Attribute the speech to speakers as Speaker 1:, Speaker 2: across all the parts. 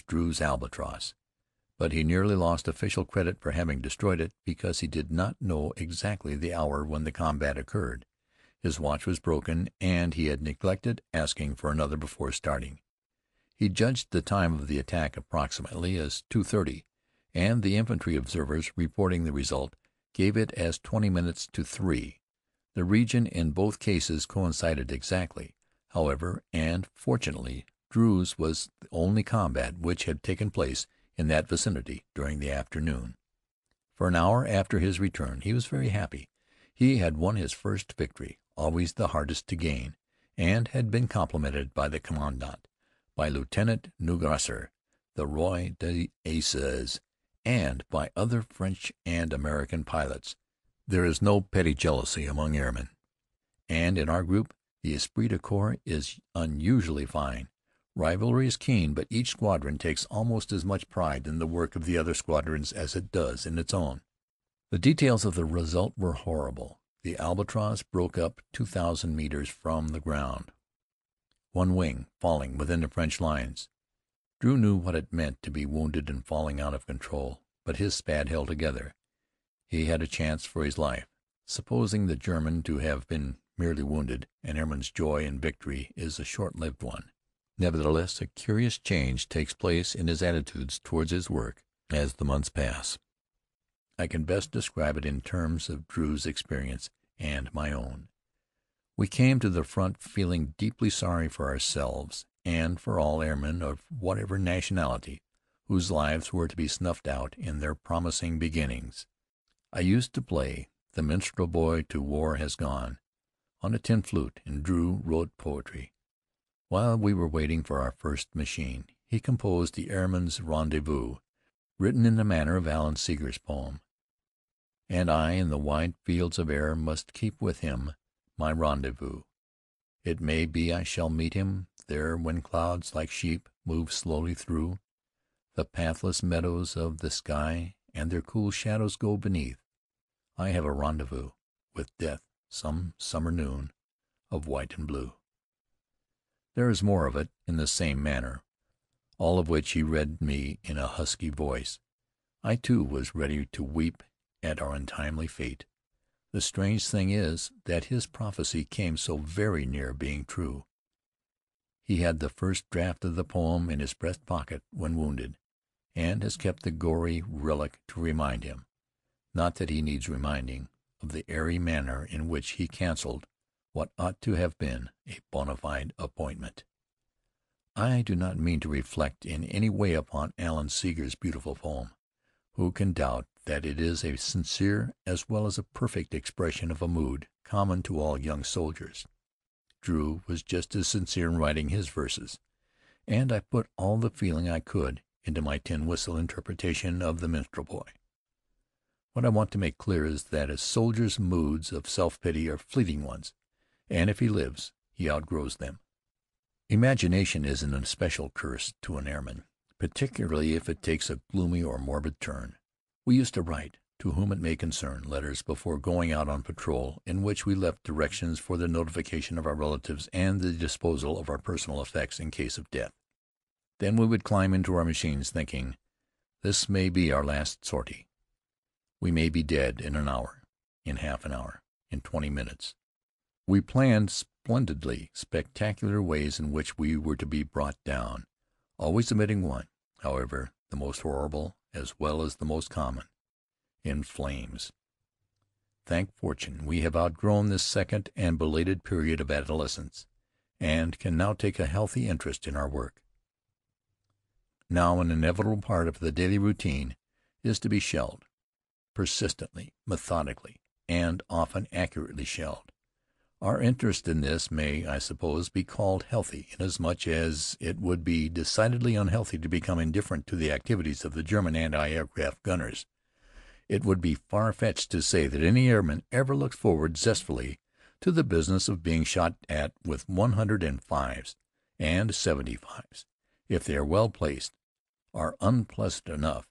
Speaker 1: Drew's Albatross, but he nearly lost official credit for having destroyed it because he did not know exactly the hour when the combat occurred. His watch was broken, and he had neglected asking for another before starting. He judged the time of the attack approximately as 2:30, and the infantry observers reporting the result gave it as 20 minutes to 3. The region in both cases coincided exactly, however, and fortunately Drew's was the only combat which had taken place in that vicinity during the afternoon. For an hour after his return he was very happy. He had won his first victory, always the hardest to gain, and had been complimented by the commandant, by Lieutenant Neugrasser, the Roi d'Aces, and by other French and American pilots. There is no petty jealousy among airmen, and in our group the esprit de corps is unusually fine. Rivalry is keen, but each squadron takes almost as much pride in the work of the other squadrons as it does in its own. The details of the result were horrible. The Albatross broke up 2,000 meters from the ground, one wing falling within the French lines. Drew knew what it meant to be wounded and falling out of control, but his Spad held together. He had a chance for his life. Supposing the German to have been merely wounded, an airman's joy in victory is a short-lived one. Nevertheless, a curious change takes place in his attitudes towards his work as the months pass. I can best describe it in terms of Drew's experience and my own. We came to the front feeling deeply sorry for ourselves and for all airmen of whatever nationality whose lives were to be snuffed out in their promising beginnings. I used to play "The Minstrel Boy to War Has Gone" on a tin flute, and Drew wrote poetry. While we were waiting for our first machine, he composed the Airman's Rendezvous, written in the manner of Alan Seeger's poem. And I in the wide fields of air must keep with him my rendezvous. It may be I shall meet him there when clouds like sheep move slowly through the pathless meadows of the sky, and their cool shadows go beneath. I have a rendezvous with death some summer noon of white and blue. There is more of it in the same manner, all of which he read me in a husky voice. I too was ready to weep at our untimely fate. The strange thing is that his prophecy came so very near being true. He had the first draft of the poem in his breast pocket when wounded, and has kept the gory relic to remind him, not that he needs reminding, of the airy manner in which he cancelled what ought to have been a bona fide appointment. I do not mean to reflect in any way upon Alan Seeger's beautiful poem. Who can doubt that it is a sincere as well as a perfect expression of a mood common to all young soldiers? Drew was just as sincere in writing his verses, and I put all the feeling I could into my tin whistle interpretation of the Minstrel Boy. What I want to make clear is that a soldier's moods of self-pity are fleeting ones, and if he lives, he outgrows them. Imagination is an especial curse to an airman, particularly if it takes a gloomy or morbid turn. We used to write, to whom it may concern, letters before going out on patrol, in which we left directions for the notification of our relatives and the disposal of our personal effects in case of death. Then we would climb into our machines thinking, this may be our last sortie. We may be dead in an hour, in half an hour, in 20 minutes. We planned splendidly spectacular ways in which we were to be brought down, always omitting one, however, the most horrible as well as the most common, in flames. Thank fortune, we have outgrown this second and belated period of adolescence, and can now take a healthy interest in our work. Now an inevitable part of the daily routine is to be shelled, persistently, methodically, and often accurately shelled. Our interest in this may, I suppose, be called healthy, inasmuch as it would be decidedly unhealthy to become indifferent to the activities of the German anti-aircraft gunners. It would be far-fetched to say that any airman ever looks forward zestfully to the business of being shot at with 105s and 75s, if they are well placed, are unpleasant enough.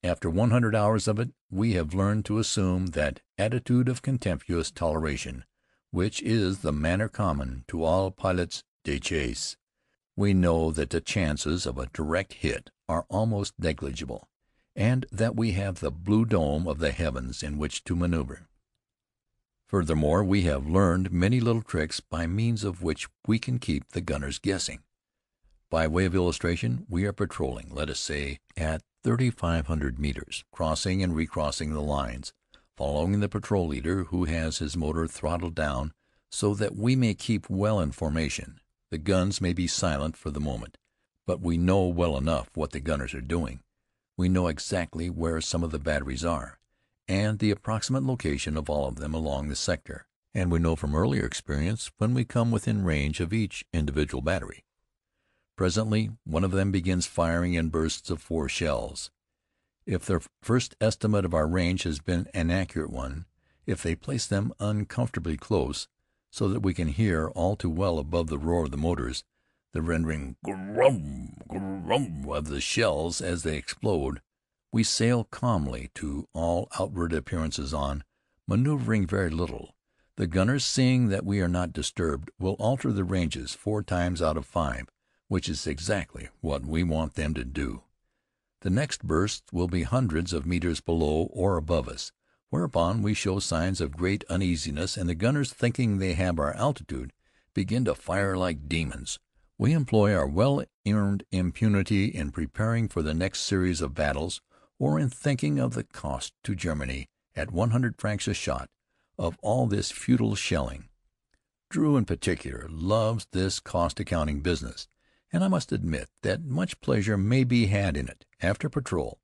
Speaker 1: After 100 hours of it, we have learned to assume that attitude of contemptuous toleration which is the manner common to all pilotes de chasse. We know that the chances of a direct hit are almost negligible, and that we have the blue dome of the heavens in which to maneuver. Furthermore, we have learned many little tricks by means of which we can keep the gunners guessing. By way of illustration, we are patrolling, let us say, at 3,500 meters, crossing and recrossing the lines, following the patrol leader, who has his motor throttled down so that we may keep well in formation. The guns may be silent for the moment, but we know well enough what the gunners are doing. We know exactly where some of the batteries are, and the approximate location of all of them along the sector, and we know from earlier experience when we come within range of each individual battery. Presently one of them begins firing in bursts of 4 shells. If their first estimate of our range has been an accurate one, if they place them uncomfortably close, so that we can hear all too well above the roar of the motors the rending grum, grum of the shells as they explode, we sail calmly to all outward appearances on, maneuvering very little. The gunners, seeing that we are not disturbed, will alter the ranges 4 times out of 5, which is exactly what we want them to do. The next burst will be hundreds of meters below or above us, whereupon we show signs of great uneasiness, and the gunners, thinking they have our altitude, begin to fire like demons. We employ our well-earned impunity in preparing for the next series of battles, or in thinking of the cost to Germany, at 100 francs a shot, of all this futile shelling. Drew, in particular, loves this cost-accounting business, and I must admit that much pleasure may be had in it. After patrol,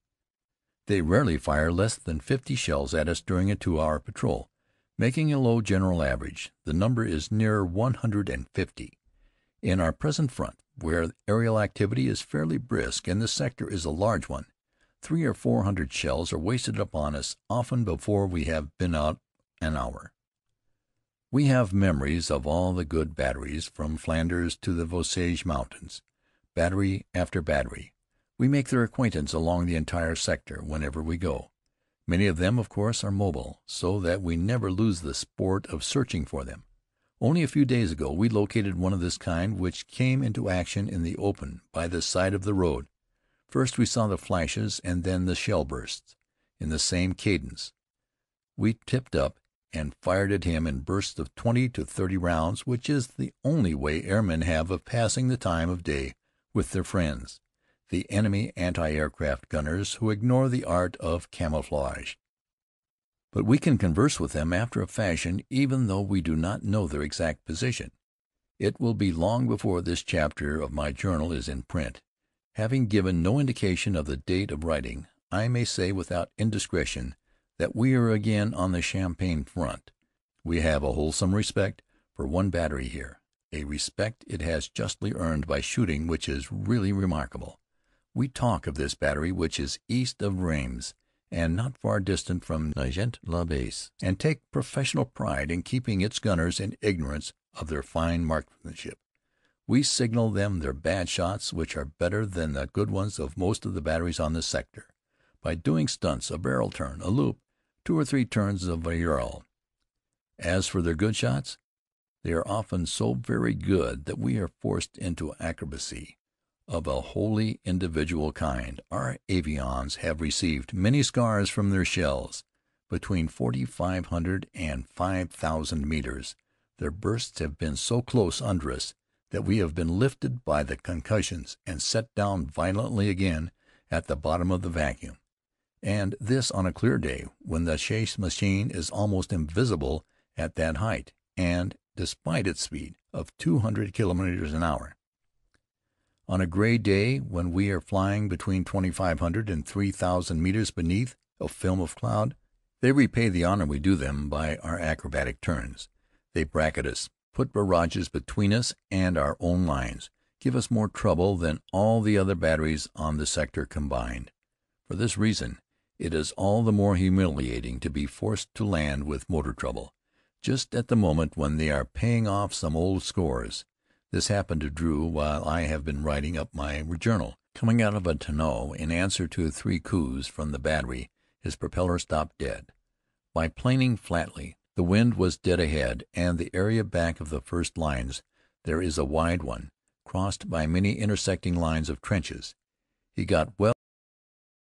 Speaker 1: they rarely fire less than 50 shells at us during a 2-hour patrol. Making a low general average, the number is nearer 150. In our present front, where aerial activity is fairly brisk and the sector is a large one, 300 or 400 shells are wasted upon us often before we have been out an hour. We have memories of all the good batteries, from Flanders to the Vosges Mountains, battery after battery. We make their acquaintance along the entire sector whenever we go. Many of them, of course, are mobile, so that we never lose the sport of searching for them. Only a few days ago we located one of this kind, which came into action in the open by the side of the road. First we saw the flashes and then the shell bursts, in the same cadence. We tipped up and fired at him in bursts of 20 to 30 rounds, which is the only way airmen have of passing the time of day with their friends, the enemy anti-aircraft gunners, who ignore the art of camouflage. But we can converse with them after a fashion, even though we do not know their exact position. It will be long before this chapter of my journal is in print. Having given no indication of the date of writing, I may say without indiscretion that we are again on the Champagne front. We have a wholesome respect for one battery here, a respect it has justly earned by shooting which is really remarkable. We talk of this battery, which is east of Reims and not far distant from Nogent-la-Basse, and take professional pride in keeping its gunners in ignorance of their fine marksmanship. We signal them their bad shots, which are better than the good ones of most of the batteries on the sector, by doing stunts, a barrel turn, a loop, 2 or 3 turns of a yell. As for their good shots, they are often so very good that we are forced into acrobacy of a wholly individual kind. Our avions have received many scars from their shells. Between 4,500 and 5,000 meters, their bursts have been so close under us that we have been lifted by the concussions and set down violently again at the bottom of the vacuum. And this on a clear day, when the chasse machine is almost invisible at that height, and despite its speed of 200 kilometers an hour. On a gray day, when we are flying between 2,500 and 3,000 meters beneath a film of cloud, they repay the honor we do them by our acrobatic turns. They bracket us, put barrages between us and our own lines, give us more trouble than all the other batteries on the sector combined. For this reason, it is all the more humiliating to be forced to land with motor trouble, just at the moment when they are paying off some old scores. This happened to Drew while I have been writing up my journal. Coming out of a tonneau, in answer to 3 coups from the battery, his propeller stopped dead. By planing flatly, the wind was dead ahead, and the area back of the first lines there is a wide one, crossed by many intersecting lines of trenches. He got well